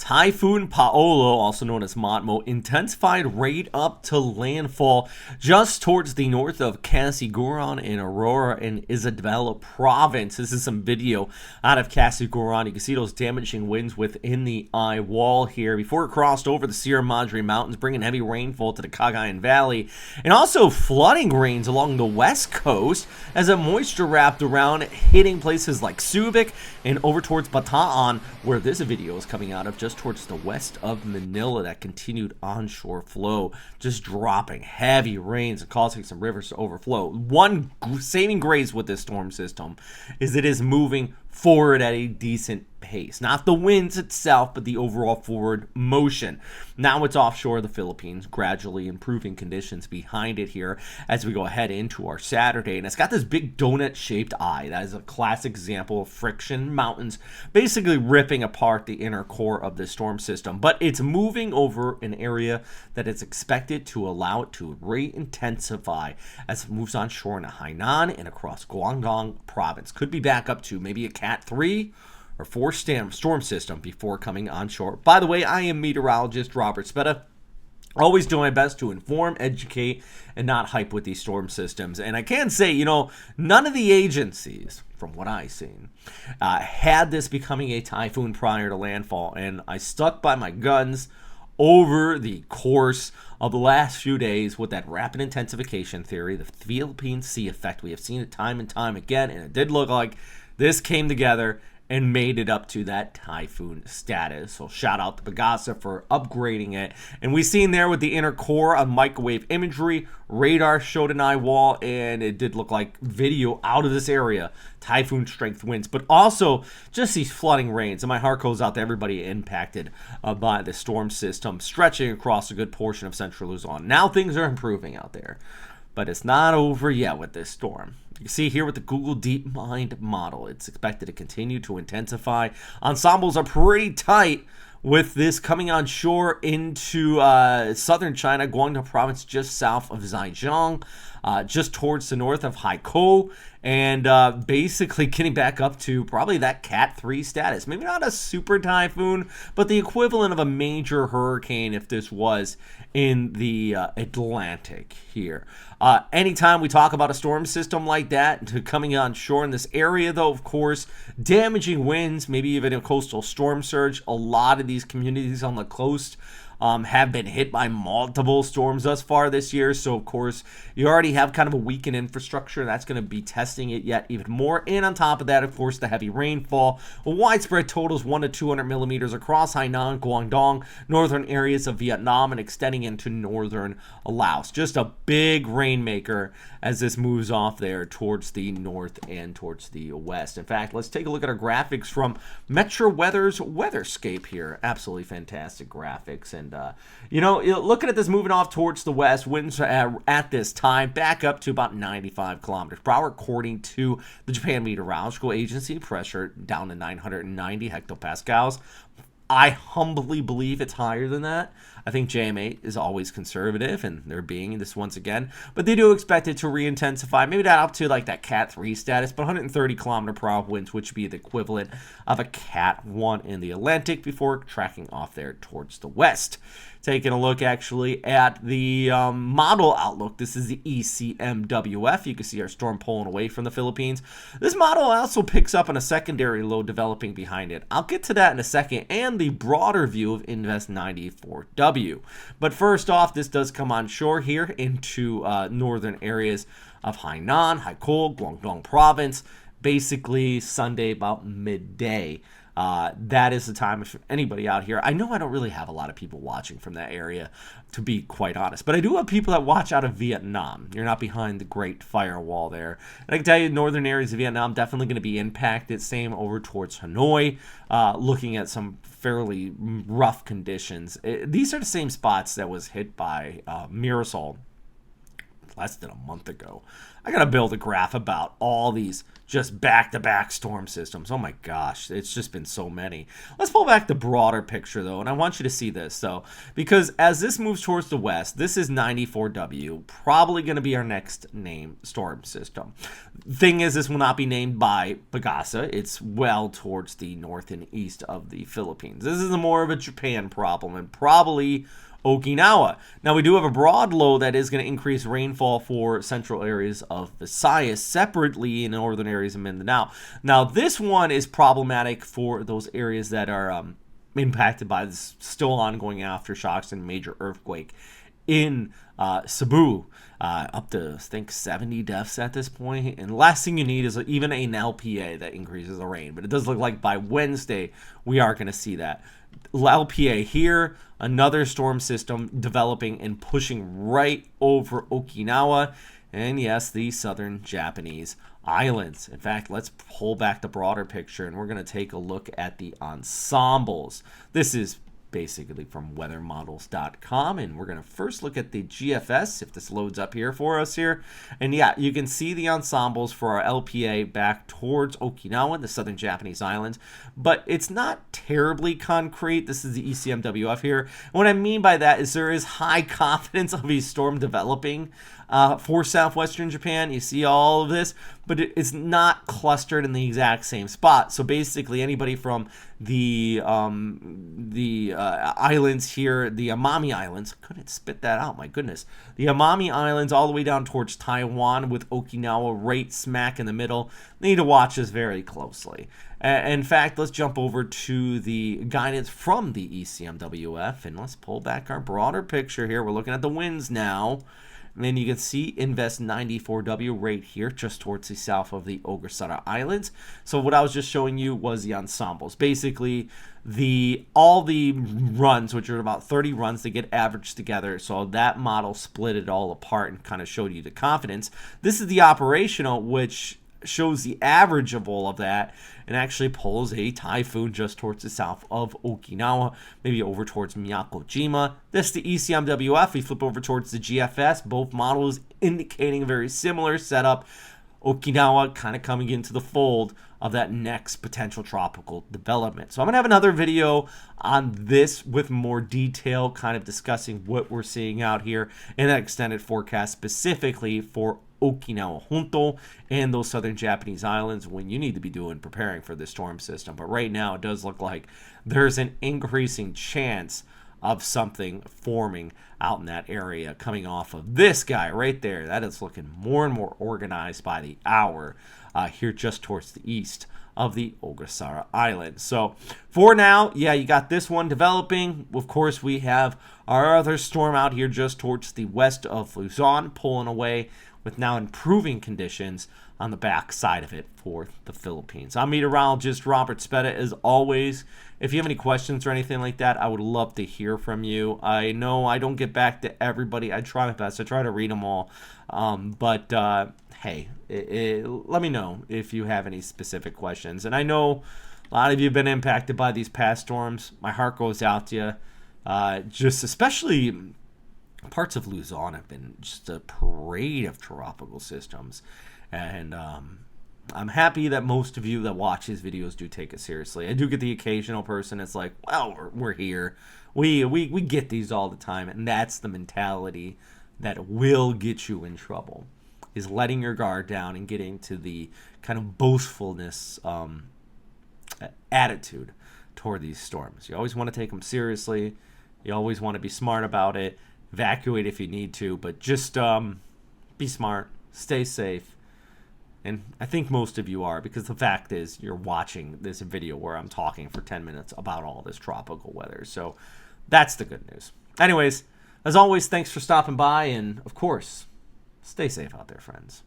Typhoon Paolo, also known as Matmo, intensified right up to landfall just towards the north of Casiguran in Aurora and Isabela province. This is some video out of Casiguran. You can see those damaging winds within the eye wall here before it crossed over the Sierra Madre Mountains, bringing heavy rainfall to the Cagayan Valley and also flooding rains along the west coast as it moisture wrapped around, hitting places like Subic and over towards Bataan, where this video is coming out of, just towards the west of Manila. That continued onshore flow just dropping heavy rains and causing some rivers to overflow. One saving grace with this storm system is it is moving forward at a decent pace. Not the winds itself, but the overall forward motion. Now it's offshore the Philippines, gradually improving conditions behind it here as we go ahead into our Saturday. And it's got this big donut-shaped eye. That is a classic example of friction mountains basically ripping apart the inner core of the storm system. But it's moving over an area that is expected to allow it to re-intensify as it moves onshore into Hainan and across Guangdong province. Could be back up to maybe a Cat 3 or 4 storm system before coming onshore. By the way, I am meteorologist Robert Spetta. Always do my best to inform, educate, and not hype with these storm systems. And I can say, none of the agencies, from what I've seen, had this becoming a typhoon prior to landfall. And I stuck by my guns over the course of the last few days with that rapid intensification theory, the Philippine Sea effect. We have seen it time and time again, and it did look like this came together and made it up to that typhoon status. So shout out to Pagasa for upgrading it. And we've seen there with the inner core of microwave imagery, radar showed an eye wall, and it did look like video out of this area. Typhoon strength winds, but also just these flooding rains. And my heart goes out to everybody impacted by the storm system stretching across a good portion of central Luzon. Now things are improving out there, but it's not over yet with this storm. You can see here with the Google DeepMind model, it's expected to continue to intensify. Ensembles are pretty tight with this coming on shore into southern China, Guangdong province just south of Zhejiang, just towards the north of Haikou, and basically getting back up to probably that Cat 3 status. Maybe not a super typhoon, but the equivalent of a major hurricane if this was in the Atlantic here. Anytime we talk about a storm system like that coming on shore in this area, though, of course, damaging winds, maybe even a coastal storm surge. A lot of these communities on the coast have been hit by multiple storms thus far this year. So, of course, you already have kind of a weakened infrastructure. That's going to be testing it yet even more. And on top of that, of course, the heavy rainfall. Widespread totals 1 to 200 millimeters across Hainan, Guangdong, northern areas of Vietnam, and extending into northern Laos. Just a big rainmaker as this moves off there towards the north and towards the west. In fact, let's take a look at our graphics from Metro Weather's Weatherscape here. Absolutely fantastic graphics. And, looking at this moving off towards the west, winds at this time back up to about 95 kilometers per hour, according to the Japan Meteorological Agency. Pressure down to 990 hectopascals. I humbly believe it's higher than that. I think JM8 is always conservative, and they're being this once again. But they do expect it to re-intensify, maybe not up to like that Cat 3 status, but 130 kilometer per hour winds, which would be the equivalent of a Cat 1 in the Atlantic before tracking off there towards the west. Taking a look actually at the model outlook. This is the ECMWF. You can see our storm pulling away from the Philippines. This model also picks up on a secondary low developing behind it. I'll get to that in a second, and the broader view of Invest 94W. But first off, this does come on shore here into northern areas of Hainan, Haikou, Guangdong province, basically Sunday about midday. That is the time if anybody out here. I know I don't really have a lot of people watching from that area, to be quite honest, but I do have people that watch out of Vietnam. You're not behind the Great Firewall there. And I can tell you, northern areas of Vietnam definitely going to be impacted. Same over towards Hanoi, looking at some fairly rough conditions. These are the same spots that was hit by Mirasol less than a month ago. I gotta build a graph about all these just back-to-back storm systems. Oh my gosh, it's just been so many. Let's pull back the broader picture though, and I want you to see this though, because as this moves towards the west, this is 94W, probably going to be our next named storm system. Thing is, this will not be named by Pagasa. It's well towards the north and east of the Philippines. This is more of a Japan problem, and probably Okinawa. Now, we do have a broad low that is going to increase rainfall for central areas of Visayas, separately in northern areas of Mindanao. Now, this one is problematic for those areas that are impacted by this still ongoing aftershocks and major earthquake in Cebu. Up to, I think, 70 deaths at this point. And the last thing you need is even an LPA that increases the rain. But it does look like by Wednesday, we are going to see that. LPA here, another storm system developing and pushing right over Okinawa. And yes, the southern Japanese islands. In fact, let's pull back the broader picture and we're going to take a look at the ensembles. This is basically from weathermodels.com, and we're going to first look at the GFS if this loads up here for us here. And yeah, you can see the ensembles for our LPA back towards Okinawa, the southern Japanese islands, but it's not terribly concrete. This is the ECMWF here. And what I mean by that is there is high confidence of a storm developing for southwestern Japan. You see all of this, but it's not clustered in the exact same spot. So basically, anybody from the islands here, the Amami Islands, couldn't spit that out, my goodness. The Amami Islands all the way down towards Taiwan with Okinawa right smack in the middle. They need to watch this very closely. In fact, let's jump over to the guidance from the ECMWF, and let's pull back our broader picture here. We're looking at the winds now. And then you can see Invest 94W right here, just towards the south of the Ogasawara Islands. So what I was just showing you was the ensembles. Basically, all the runs, which are about 30 runs, they get averaged together. So that model split it all apart and kind of showed you the confidence. This is the operational, which shows the average of all of that and actually pulls a typhoon just towards the south of Okinawa, maybe over towards Miyakojima. This is the ECMWF. We flip over towards the GFS, both models indicating a very similar setup. Okinawa kind of coming into the fold of that next potential tropical development. So I'm going to have another video on this with more detail, kind of discussing what we're seeing out here in that extended forecast specifically for Okinawa Honto and those southern Japanese islands when you need to be preparing for this storm system. But right now it does look like there's an increasing chance of something forming out in that area coming off of this guy right there. That is looking more and more organized by the hour here just towards the east of the Ogasawara Island. So for now, yeah, you got this one developing. Of course, we have our other storm out here just towards the west of Luzon pulling away with now improving conditions on the back side of it for the Philippines. I'm meteorologist Robert Speta. As always, if you have any questions or anything like that, I would love to hear from you. I know I don't get back to everybody. I try my best. I try to read them all. Hey, let me know if you have any specific questions. And I know a lot of you have been impacted by these past storms. My heart goes out to you. Just especially parts of Luzon have been just a parade of tropical systems. And I'm happy that most of you that watch these videos do take it seriously. I do get the occasional person that's like, well, we're here. We get these all the time. And that's the mentality that will get you in trouble, is letting your guard down and getting to the kind of boastfulness attitude toward these storms. You always want to take them seriously. You always want to be smart about it. Evacuate if you need to, but just be smart, stay safe. And I think most of you are, because the fact is you're watching this video where I'm talking for 10 minutes about all this tropical weather. So that's the good news. Anyways, as always, thanks for stopping by. And of course, stay safe out there, friends.